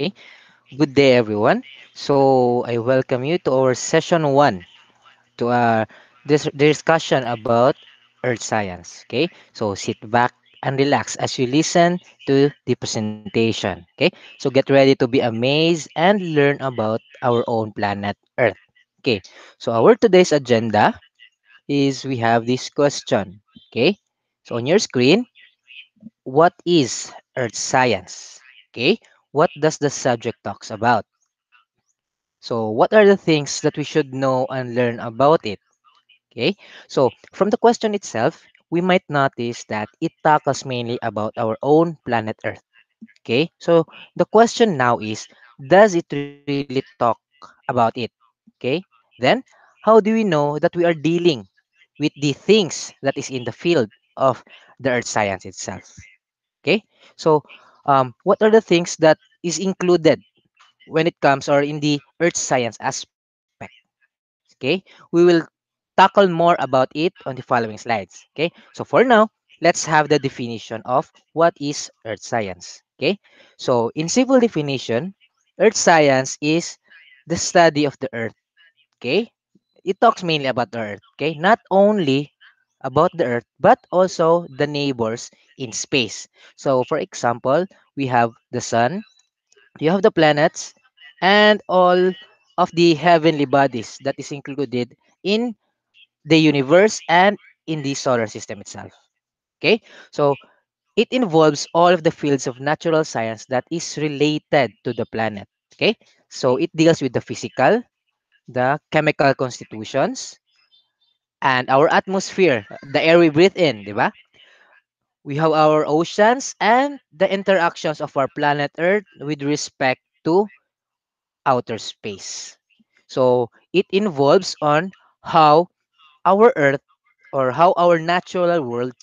Okay, good day, everyone. So, I welcome you to our session one to this discussion about earth science. Okay, so sit back and relax as you listen to the presentation. Okay, so get ready to be amazed and learn about our own planet Earth. Okay, so our today's agenda is we have this question. Okay, so on your screen, what is earth science? Okay, what does the subject talks about? So what are the things that we should know and learn about it? Okay, so from the question itself, we might notice that it tackles mainly about our own planet Earth. Okay, so the question now is, does it really talk about it? Okay, then how do we know that we are dealing with the things that is in the field of the earth science itself? Okay, so what are the things that is included when it comes or in the earth science aspect? Okay, we will tackle more about it on the following slides. Okay, so for now, let's have the definition of what is earth science. Okay, so in simple definition, earth science is the study of the earth. Okay, it talks mainly about the earth. Okay, not only about the earth but also the neighbors in space. So for example, we have the sun, you have the planets, and all of the heavenly bodies that is included in the universe and in the solar system itself. Okay, so it involves all of the fields of natural science that is related to the planet. Okay, so it deals with the physical, the chemical constitutions, and our atmosphere, the air we breathe in, di ba? We have our oceans and the interactions of our planet Earth with respect to outer space. So it involves on how our Earth or how our natural world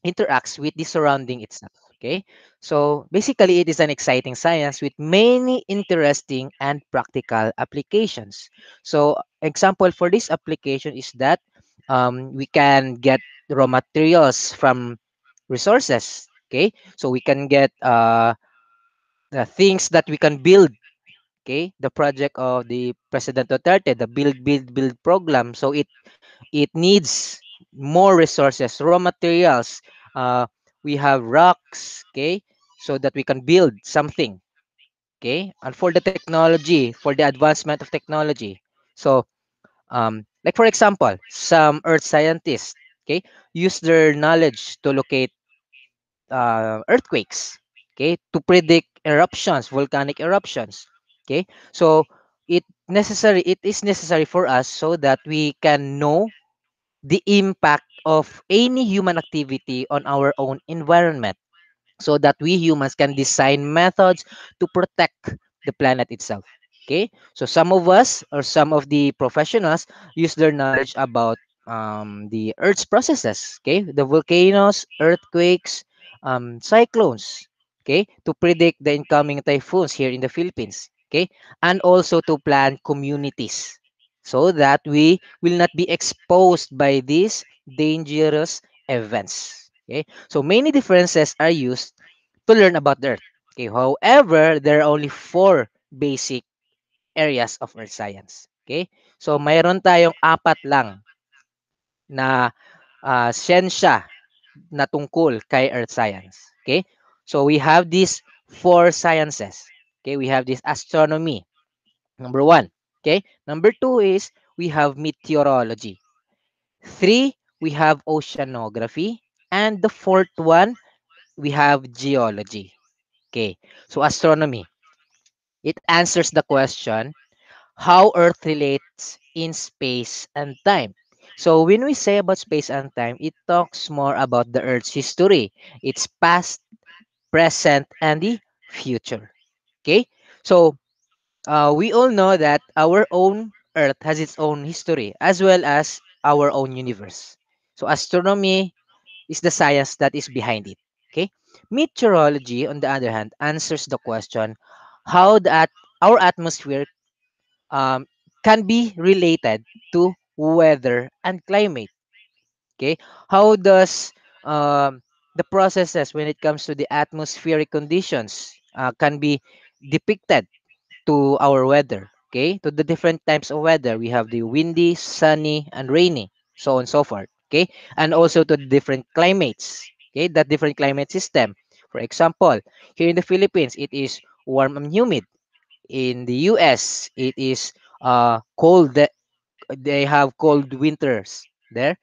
interacts with the surrounding itself. Okay, so basically, it is an exciting science with many interesting and practical applications. So, example for this application is that we can get raw materials from resources. Okay, so we can get the things that we can build. Okay, the project of the President Duterte, the Build program. So it needs more resources, raw materials. We have rocks, okay, so that we can build something, okay, and for the technology, for the advancement of technology. So, like for example, some earth scientists, okay, use their knowledge to locate earthquakes, okay, to predict eruptions, volcanic eruptions, okay. So it is necessary for us so that we can know the impact of any human activity on our own environment so that we humans can design methods to protect the planet itself. Okay, so some of us or some of the professionals use their knowledge about the earth's processes, okay, the volcanoes, earthquakes, cyclones, okay, to predict the incoming typhoons here in the Philippines, okay, and also to plan communities so that we will not be exposed by these dangerous events. Okay, so many differences are used to learn about the Earth. Okay, however, there are only four basic areas of Earth science. Okay, so mayroon tayong apat lang na siyensya na tungkol kay Earth science. Okay, so we have these four sciences. Okay, we have this astronomy, number one. Okay, number two is we have meteorology. Three, we have oceanography. And the fourth one, we have geology. Okay, so astronomy. It answers the question how Earth relates in space and time. So when we say about space and time, it talks more about the Earth's history, its past, present, and the future. Okay, so we all know that our own Earth has its own history as well as our own universe. So astronomy is the science that is behind it. Okay, meteorology, on the other hand, answers the question how our atmosphere um, can be related to weather and climate. Okay, how does the processes when it comes to the atmospheric conditions can be depicted to our weather. Okay, to the different types of weather, we have the windy, sunny, and rainy, so on and so forth. Okay, and also to the different climates. Okay, that different climate system. For example, here in the Philippines, it is warm and humid. In the US, it is cold. They have cold winters there,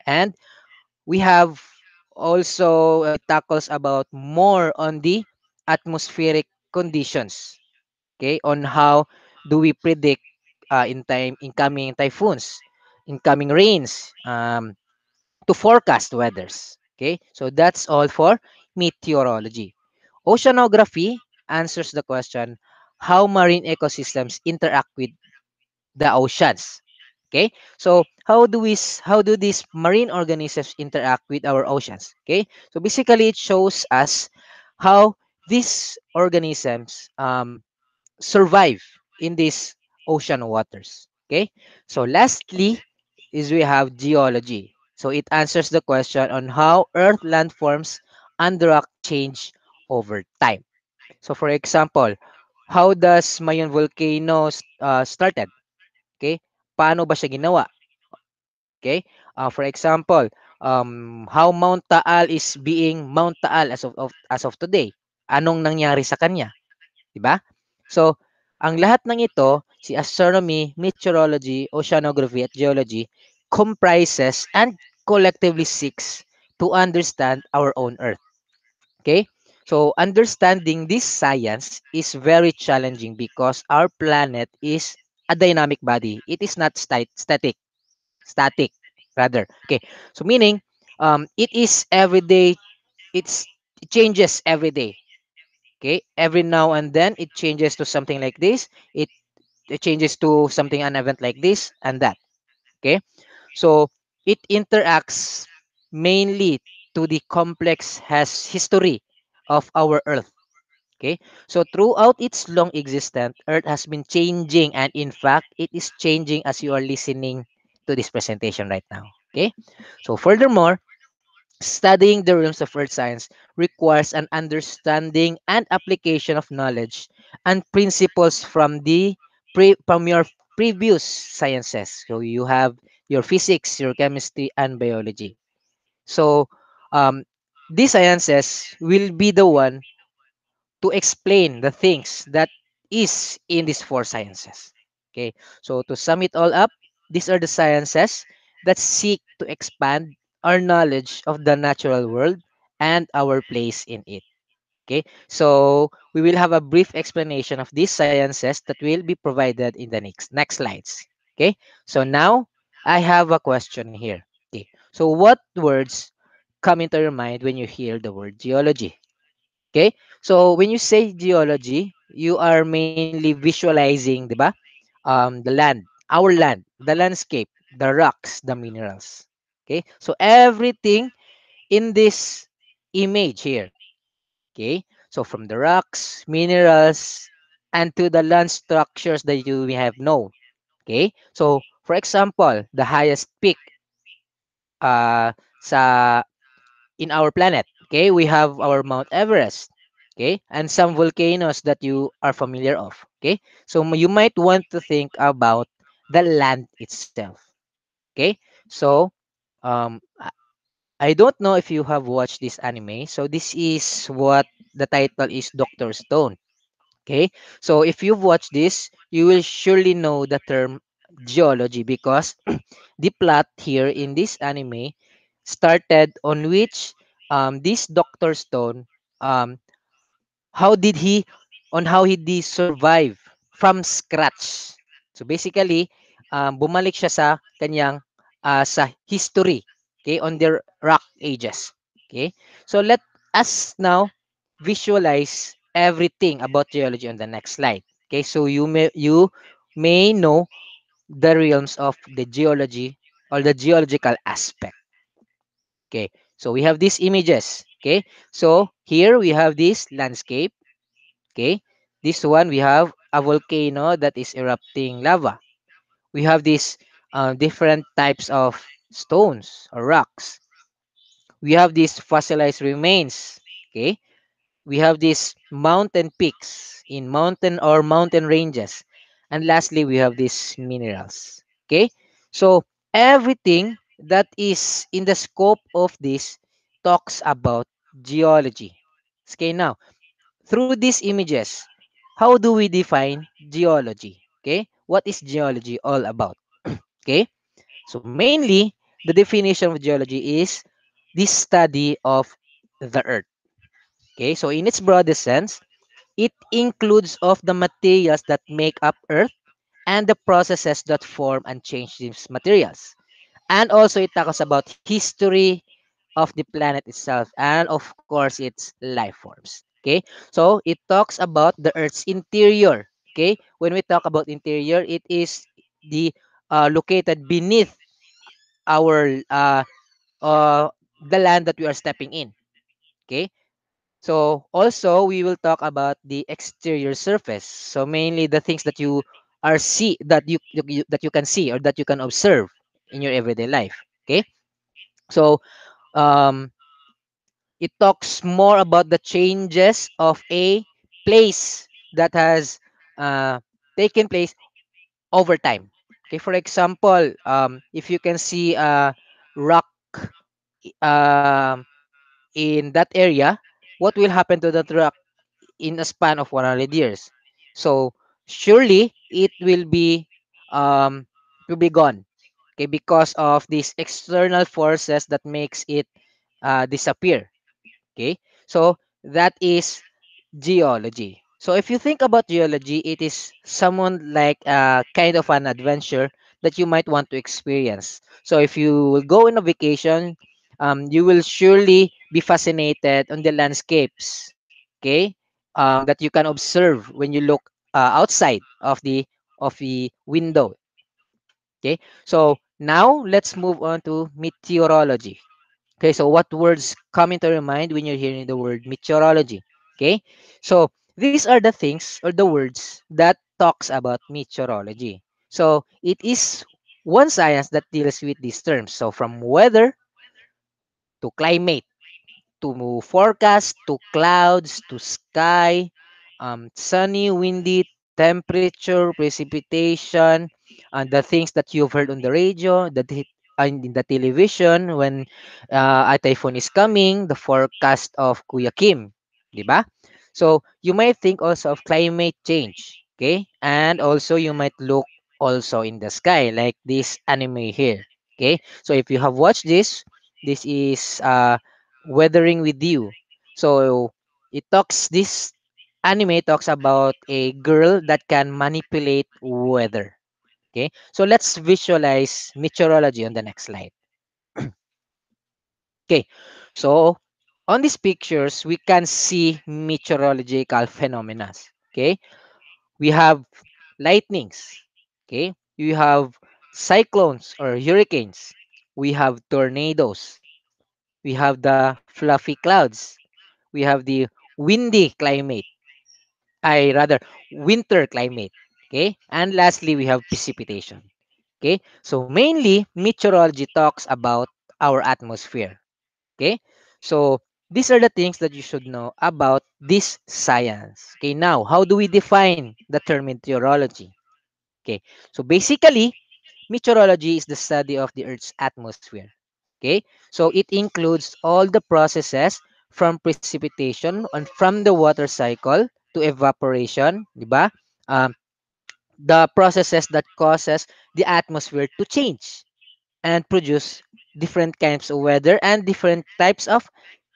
and we have also tackles about more on the atmospheric conditions. Okay, on how do we predict incoming typhoons, incoming rains, to forecast weathers. Okay, so that's all for meteorology. Oceanography answers the question how marine ecosystems interact with the oceans. Okay, so how do these marine organisms interact with our oceans? Okay, so basically it shows us how these organisms survive in these ocean waters. Okay, so lastly is we have geology. So it answers the question on how earth landforms and rock change over time. So for example, how does Mayon volcano started? Okay, paano ba siya ginawa? Okay, for example, how Mount Taal is being Mount Taal as of today. Anong nangyari sa kanya? 'Di ba? So, ang lahat ng ito, si astronomy, meteorology, oceanography, at geology, comprises and collectively seeks to understand our own Earth. Okay? So, understanding this science is very challenging because our planet is a dynamic body. It is not static, rather. Okay. So, meaning, it is every day, it changes every day. Okay, every now and then it changes to something like this. It changes to something an event like this and that. Okay, so it interacts mainly to the complex has history of our Earth. Okay, so throughout its long existence, Earth has been changing, and in fact, it is changing as you are listening to this presentation right now. Okay, so furthermore, studying the realms of earth science requires an understanding and application of knowledge and principles from from your previous sciences. So you have your physics, your chemistry, and biology. So um, these sciences will be the one to explain the things that is in these four sciences. Okay, so to sum it all up, these are the sciences that seek to expand our knowledge of the natural world and our place in it. Okay, so we will have a brief explanation of these sciences that will be provided in the next slides. Okay, so now I have a question here. Okay, so what words come into your mind when you hear the word geology? Okay? So when you say geology, you are mainly visualizing, 'di ba? The land, our land, the landscape, the rocks, the minerals. Okay? So everything in this image here. Okay? So from the rocks, minerals, and to the land structures that you may have known. Okay? So for example, the highest peak sa in our planet. Okay, we have our Mount Everest. Okay, and some volcanoes that you are familiar of. Okay, so you might want to think about the land itself. Okay, so I don't know if you have watched this anime. So this is what the title is, Doctor Stone. Okay, so if you've watched this, you will surely know the term geology because the plot here in this anime started on which this Doctor Stone, um, how did he on how he did survive from scratch. So basically, bumalik siya sa kanyang sa history, okay, on their rock ages. Okay, so let us now visualize everything about geology on the next slide. Okay, so you may know the realms of the geology or the geological aspect. Okay, so we have these images. Okay, so here we have this landscape. Okay, this one we have a volcano that is erupting lava. We have these different types of stones or rocks. We have these fossilized remains. Okay, We have these mountain peaks in mountain or mountain ranges. And lastly, we have these minerals. Okay? So everything that is in the scope of this talks about geology. Okay, now through these images, how do we define geology? Okay? What is geology all about? Okay? So mainly the definition of geology is this study of the earth. Okay? So in its broadest sense, it includes of the materials that make up Earth and the processes that form and change these materials. And also it talks about history of the planet itself and of course its life forms. Okay? So it talks about the Earth's interior. Okay? When we talk about interior, it is the located beneath our the land that we are stepping in. Okay? So also we will talk about the exterior surface. So mainly the things that you are see that that you can see or that you can observe in your everyday life. Okay. So um, it talks more about the changes of a place that has uh, taken place over time. Okay. For example, if you can see a rock um, in that area, what will happen to that rock in a span of 100 years. So surely it will be gone. Okay, because of these external forces that makes it disappear. Okay, so that is geology. So if you think about geology, it is someone like kind of an adventure that you might want to experience. So if you will go on a vacation, you will surely be fascinated on the landscapes, okay, that you can observe when you look outside of the window. Okay, so now let's move on to meteorology. Okay, so what words come into your mind when you're hearing the word meteorology? Okay, so these are the things or the words that talks about meteorology. So it is one science that deals with these terms. So from weather to climate to forecast to clouds to sky, sunny, windy, temperature, precipitation, and the things that you've heard on the radio, and in the television when a typhoon is coming, the forecast of Kuya Kim, di ba? So you might think also of climate change, okay? And also you might look also in the sky like this anime here, okay? So if you have watched this, this is weathering with you. So this anime talks about a girl that can manipulate weather. Okay, so let's visualize meteorology on the next slide. Okay, so on these pictures we can see meteorological phenomena. Okay, we have lightnings. Okay, you have cyclones or hurricanes. We have tornadoes. We have the fluffy clouds. We have the windy climate. I rather winter climate. Okay, and lastly we have precipitation. Okay, so mainly meteorology talks about our atmosphere. Okay, so these are the things that you should know about this science. Okay, now how do we define the term meteorology? Okay, so basically meteorology is the study of the Earth's atmosphere. Okay, so it includes all the processes from precipitation and from the water cycle to evaporation, di ba? Um, the processes that causes the atmosphere to change and produce different kinds of weather and different types of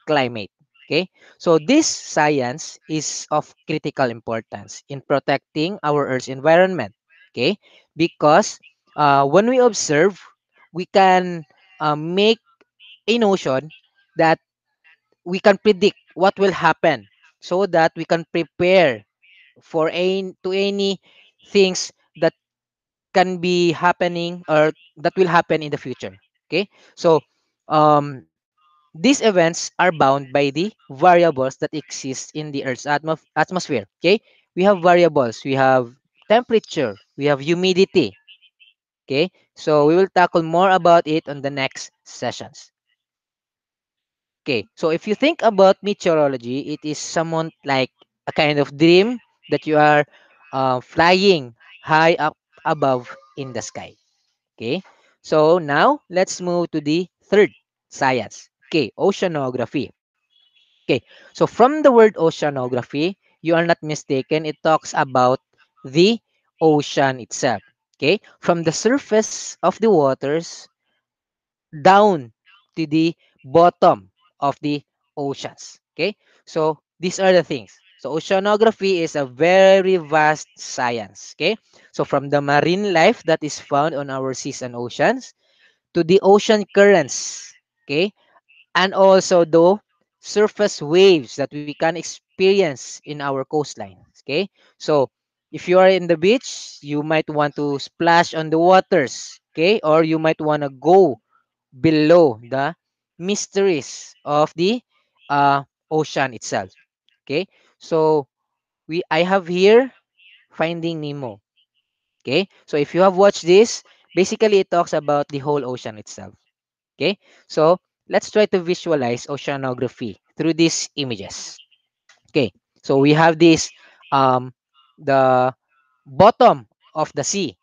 climate. Okay, so this science is of critical importance in protecting our Earth's environment. Okay, because when we observe, we can make a notion that we can predict what will happen so that we can prepare for any things that can be happening or that will happen in the future. Okay, so um, these events are bound by the variables that exist in the Earth's atmosphere. Okay, we have variables, we have temperature, we have humidity. Okay, so we will tackle more about it on the next sessions. Okay, so if you think about meteorology, it is somewhat like a kind of dream that you are flying high up above in the sky. Okay, so now let's move to the third science. Okay, oceanography. Okay, so from the word oceanography, you are not mistaken. It talks about the ocean itself. Okay, from the surface of the waters down to the bottom of the oceans. Okay, so these are the things. So oceanography is a very vast science. Okay, so from the marine life that is found on our seas and oceans to the ocean currents. Okay, and also the surface waves that we can experience in our coastline. Okay, so if you are in the beach, you might want to splash on the waters. Okay, or you might want to go below the mysteries of the ocean itself. Okay, so we I have here Finding Nemo. Okay, so if you have watched this, basically it talks about the whole ocean itself. Okay, so let's try to visualize oceanography through these images. Okay, so we have this the bottom of the sea.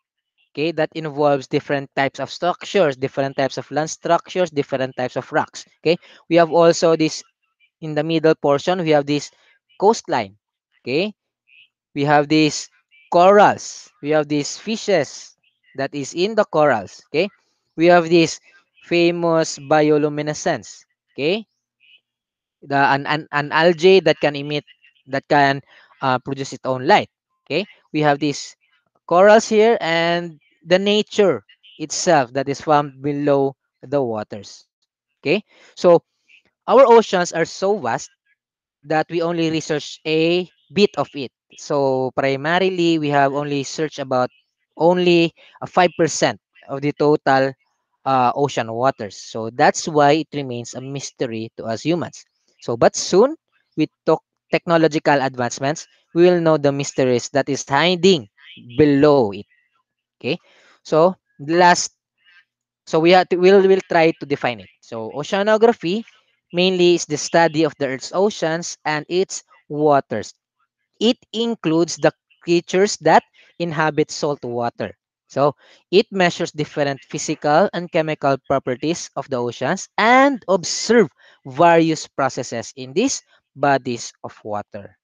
Okay, that involves different types of structures, different types of land structures, different types of rocks. Okay, we have also this in the middle portion, we have this coastline. Okay, we have these corals, we have these fishes that is in the corals. Okay, we have this famous bioluminescence. Okay, an algae that can emit, that can produce its own light. Okay, we have these corals here and the nature itself that is found below the waters. Okay, so our oceans are so vast that we only research a bit of it. So primarily we have only searched about only a 5% of the total ocean waters. So that's why it remains a mystery to us humans. So but soon with technological advancements, we will know the mysteries that is hiding below it. Okay. So the last, so we'll try to define it. So oceanography mainly is the study of the Earth's oceans and its waters. It includes the creatures that inhabit salt water. So it measures different physical and chemical properties of the oceans and observe various processes in these bodies of water.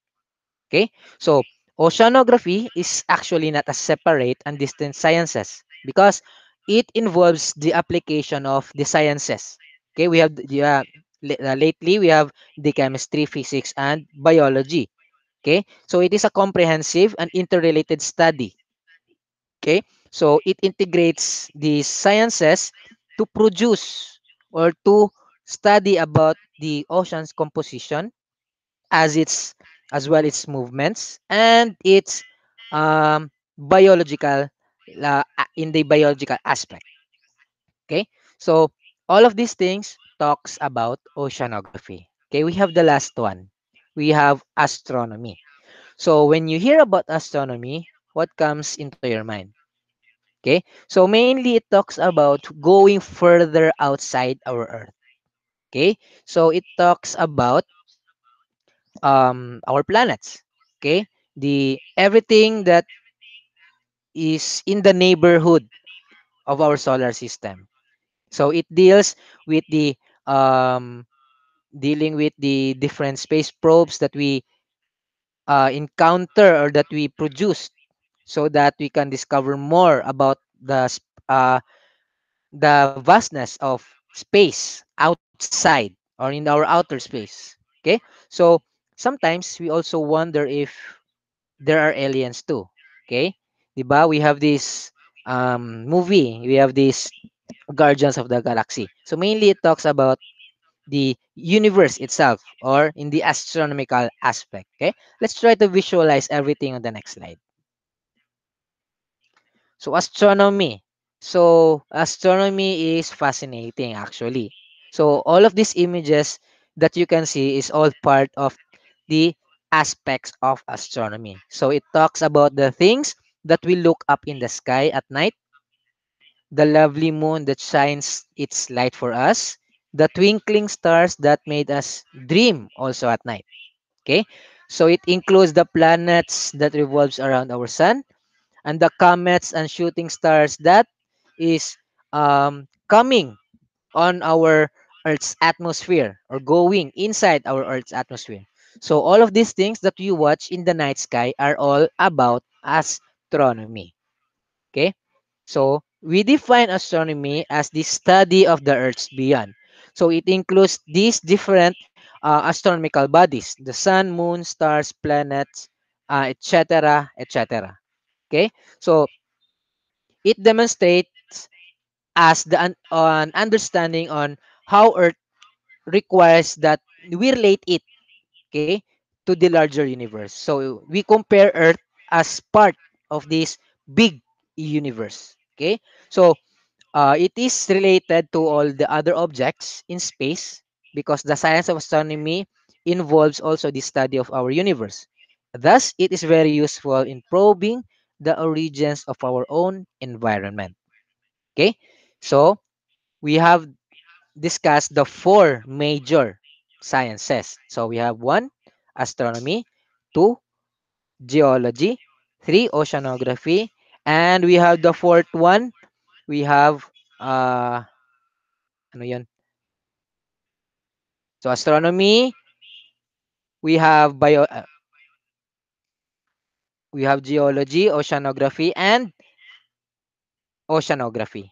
Okay? So oceanography is actually not a separate and distinct sciences because it involves the application of the sciences. Okay, we have lately we have the chemistry, physics, and biology. Okay, so it is a comprehensive and interrelated study. Okay, so it integrates the sciences to produce or to study about the ocean's composition as its as well its movements and its biological in the biological aspect. Okay, so all of these things talks about oceanography. Okay, we have the last one. We have astronomy. So when you hear about astronomy, what comes into your mind? Okay, so mainly it talks about going further outside our Earth. Okay, so it talks about our planets. Okay, the everything that is in the neighborhood of our solar system. So it deals with the um, dealing with the different space probes that we encounter or that we produce so that we can discover more about the vastness of space outside or in our outer space. Okay, so sometimes we also wonder if there are aliens too. Okay, diba? We have this movie, we have this Guardians of the Galaxy. So mainly it talks about the universe itself or in the astronomical aspect. Okay, let's try to visualize everything on the next slide. So astronomy. So astronomy is fascinating actually. So all of these images that you can see is all part of the aspects of astronomy. So it talks about the things that we look up in the sky at night, the lovely moon that shines its light for us, the twinkling stars that made us dream also at night. Okay? So it includes the planets that revolves around our sun and the comets and shooting stars that is coming on our Earth's atmosphere or going inside our Earth's atmosphere. So all of these things that you watch in the night sky are all about astronomy. Okay? So we define astronomy as the study of the Earth's beyond. So it includes these different astronomical bodies: the sun, moon, stars, planets, etc., etc. Okay? So it demonstrates us an understanding on how Earth requires that we relate it, okay, to the larger universe. So we compare Earth as part of this big universe. Okay, so it is related to all the other objects in space because the science of astronomy involves also the study of our universe. Thus, it is very useful in probing the origins of our own environment. Okay, so we have discussed the four major sciences. So we have one, astronomy; two, geology; three, oceanography; and we have the fourth one. We have ano yun? So astronomy, we have we have geology, oceanography, and oceanography.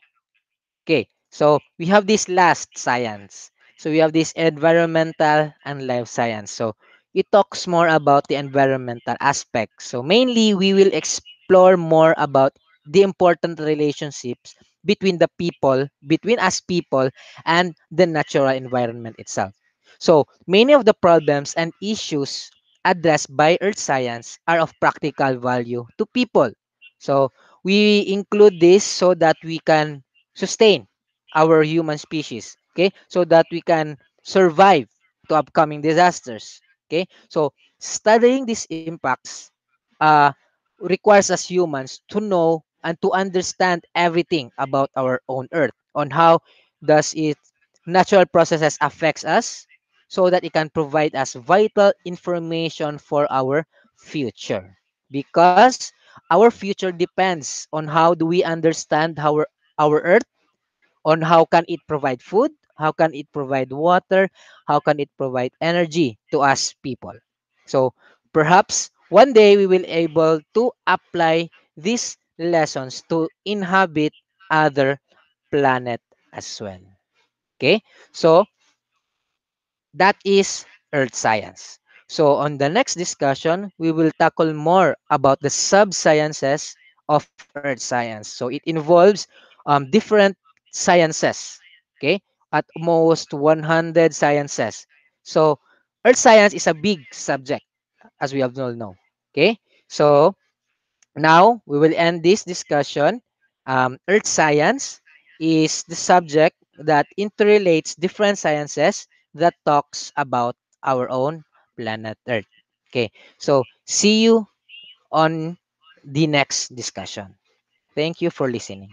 Okay, so we have this last science. So we have this environmental and life science. So it talks more about the environmental aspect. So mainly we will explore more about the important relationships between the people, between us people and the natural environment itself. So many of the problems and issues addressed by earth science are of practical value to people. So we include this so that we can sustain our human species, okay, so that we can survive to upcoming disasters. Okay, so studying these impacts uh requires us humans to know and to understand everything about our own earth, on how does it natural processes affects us, so that it can provide us vital information for our future, because our future depends on how do we understand our earth, on how can it provide food, how can it provide water, how can it provide energy to us people. So perhaps one day we will able to apply these lessons to inhabit other planet as well. Okay? So that is earth science. So on the next discussion, we will tackle more about the sub-sciences of earth science. So it involves different sciences, okay, at most 100 sciences. So earth science is a big subject, as we have all know. Okay, so now we will end this discussion. Earth science is the subject that interrelates different sciences that talks about our own planet Earth. Okay, so see you on the next discussion. Thank you for listening.